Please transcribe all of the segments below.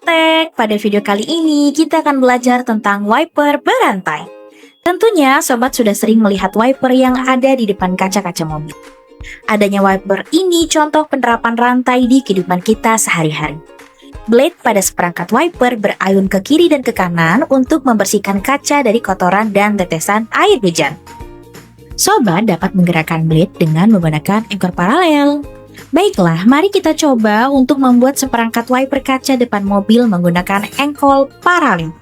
Atek, pada video kali ini kita akan belajar tentang wiper berantai. Tentunya sobat sudah sering melihat wiper yang ada di depan kaca-kaca mobil. Adanya wiper ini contoh penerapan rantai di kehidupan kita sehari-hari. Blade pada seperangkat wiper berayun ke kiri dan ke kanan untuk membersihkan kaca dari kotoran dan tetesan air hujan. Sobat dapat menggerakkan blade dengan menggunakan ekor paralel. Baiklah, mari kita coba untuk membuat seperangkat wiper kaca depan mobil menggunakan engkol paralel.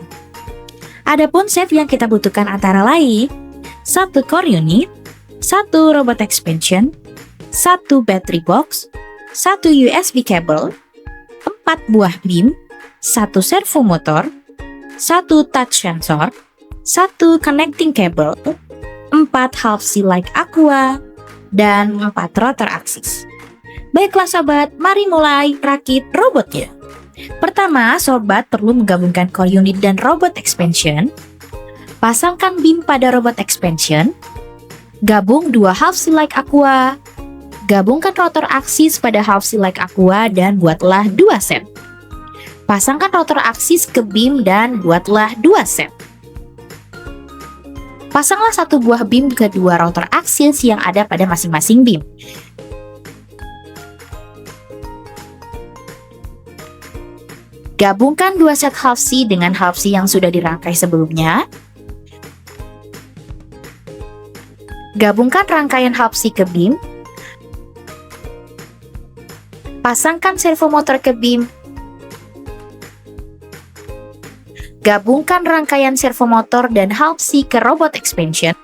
Adapun set yang kita butuhkan antara lain, 1 core unit, 1 robot expansion, 1 battery box, 1 USB cable, 4 buah beam, 1 servo motor, 1 touch sensor, 1 connecting cable, 4 half C like aqua, dan 4 rotor axis. Baiklah sobat, mari mulai rakit robotnya. Pertama, sobat perlu menggabungkan core unit dan robot expansion. Pasangkan beam pada robot expansion. Gabung 2 half C like aqua. Gabungkan rotor axis pada half C like aqua dan buatlah 2 set. Pasangkan rotor axis ke beam dan buatlah 2 set. Pasanglah 1 buah beam ke 2 rotor axis yang ada pada masing-masing beam. Gabungkan 2 set half C dengan half C yang sudah dirangkai sebelumnya. Gabungkan rangkaian half C ke beam. Pasangkan servo motor ke beam. Gabungkan rangkaian servo motor dan half C ke robot expansion.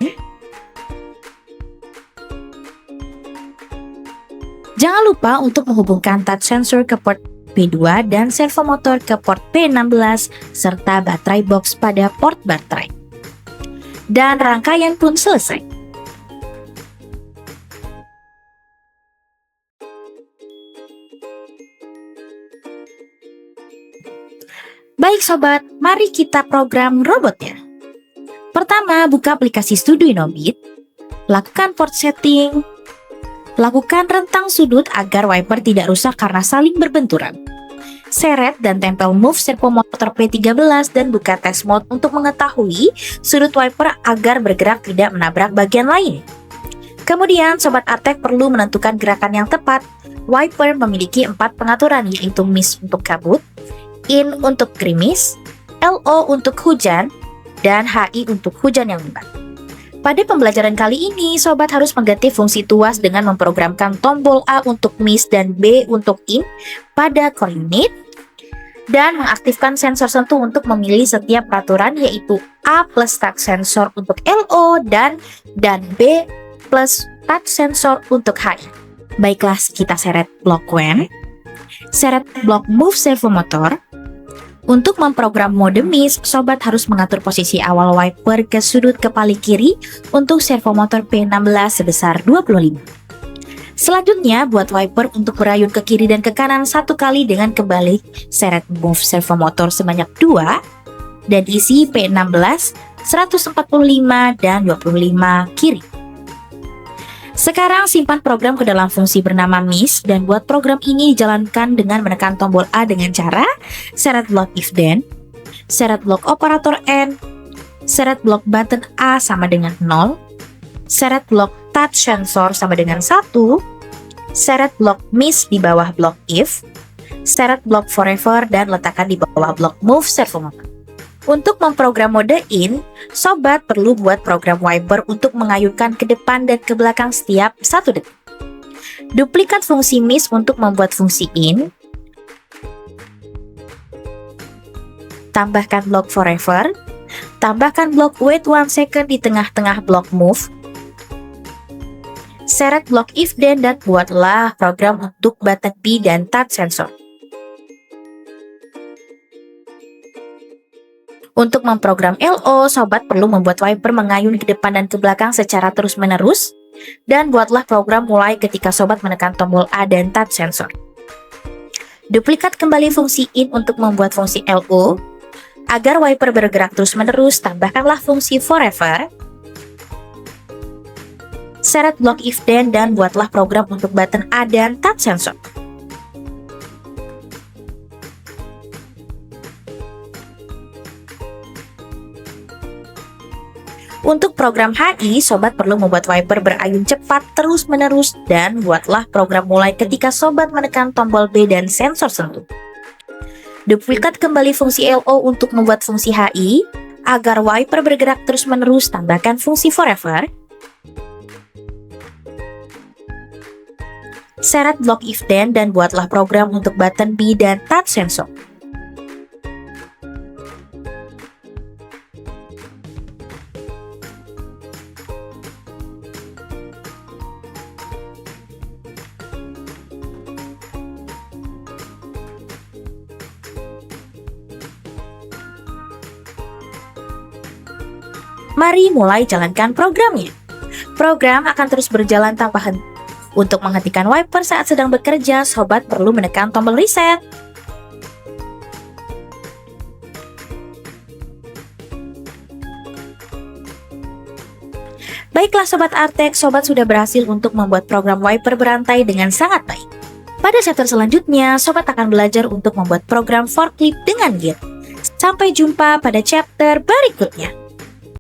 Jangan lupa untuk menghubungkan touch sensor ke port P2 dan servo motor ke port P16 serta baterai box pada port baterai. Dan rangkaian pun selesai. Baik sobat, mari kita program robotnya. Pertama, buka aplikasi Arduino Bit, lakukan port setting, lakukan rentang sudut agar wiper tidak rusak karena saling berbenturan. Seret dan tempel move servo motor P13 dan buka test mode untuk mengetahui sudut wiper agar bergerak tidak menabrak bagian lain. Kemudian sobat Atek perlu menentukan gerakan yang tepat. Wiper memiliki 4 pengaturan, yaitu miss untuk kabut, in untuk gerimis, LO untuk hujan, dan HI untuk hujan yang lebat. Pada pembelajaran kali ini, sobat harus mengganti fungsi tuas dengan memprogramkan tombol A untuk miss dan B untuk in pada core unit, dan mengaktifkan sensor sentuh untuk memilih setiap peraturan, yaitu A plus touch sensor untuk LO dan B plus touch sensor untuk HI. Baiklah, kita seret blok WAN, seret blok move servo motor. Untuk memprogram mode miss, sobat harus mengatur posisi awal wiper ke sudut kepala kiri untuk servo motor P16 sebesar 25. Selanjutnya, buat wiper untuk berayun ke kiri dan ke kanan 1 kali dengan kebalik seret move servo motor sebanyak 2 dan isi P16, 145 dan 25 kiri. Sekarang simpan program ke dalam fungsi bernama miss dan buat program ini dijalankan dengan menekan tombol A dengan cara seret blok if then, seret blok operator N, seret blok button A sama dengan 0, seret blok touch sensor sama dengan 1, seret blok miss di bawah blok if, seret blok forever dan letakkan di bawah blok move servo motor. Untuk memprogram mode in, sobat perlu buat program wiper untuk mengayunkan ke depan dan ke belakang setiap 1 detik. Duplikat fungsi miss untuk membuat fungsi in. Tambahkan blok forever. Tambahkan blok wait 1 second di tengah-tengah blok move. Seret blok if then dan buatlah program untuk button B dan touch sensor. Untuk memprogram LO, sobat perlu membuat wiper mengayun ke depan dan ke belakang secara terus-menerus, dan buatlah program mulai ketika sobat menekan tombol A dan touch sensor. Duplikat kembali fungsi in untuk membuat fungsi LO. Agar wiper bergerak terus-menerus, tambahkanlah fungsi forever. Seret blok if then dan buatlah program untuk button A dan touch sensor. Untuk program HI, sobat perlu membuat wiper berayun cepat terus-menerus dan buatlah program mulai ketika sobat menekan tombol B dan sensor sentuh. Duplikat kembali fungsi LO untuk membuat fungsi HI. Agar wiper bergerak terus-menerus, tambahkan fungsi forever. Seret blok if then dan buatlah program untuk button B dan touch sensor. Mari mulai jalankan programnya. Program akan terus berjalan tanpa henti. Untuk menghentikan wiper saat sedang bekerja, sobat perlu menekan tombol reset. Baiklah Sobat Artek, sobat sudah berhasil untuk membuat program wiper berantai dengan sangat baik. Pada chapter selanjutnya, sobat akan belajar untuk membuat program forklift dengan Git. Sampai jumpa pada chapter berikutnya.